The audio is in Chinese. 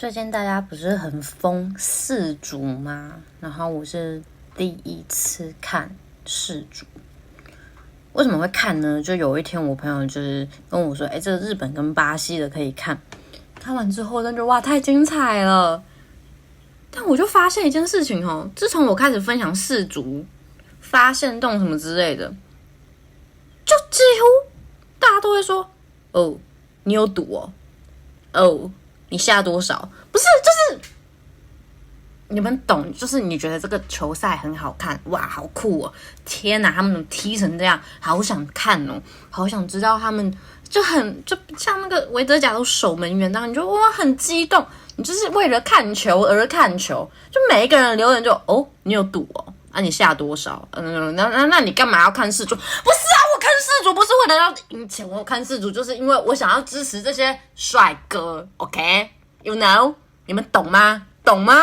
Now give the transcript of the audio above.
最近大家不是很疯世足吗？然后我是第一次看世足。为什么会看呢？就有一天我朋友就是跟我说，这个日本跟巴西的可以看。看完之后，真的哇，太精彩了！但我就发现一件事情哦，自从我开始分享世足、发现动什么之类的，就几乎大家都会说：“哦，你有赌哦，哦，你下多少？”不是，就是你们懂，就是你觉得这个球赛很好看，哇，好酷哦！天哪，他们怎么踢成这样？好想看哦，好想知道他们就像那个维德甲都守门员那样，你就哇很激动，你就是为了看球而看球，就每一个人留言就哦，你有赌哦，啊，你下多少？那你干嘛要看世足？不是啊，我看世足不是为了要赢钱，我看世足就是因为我想要支持这些帅哥 ，OK？You know？你们懂吗？懂吗？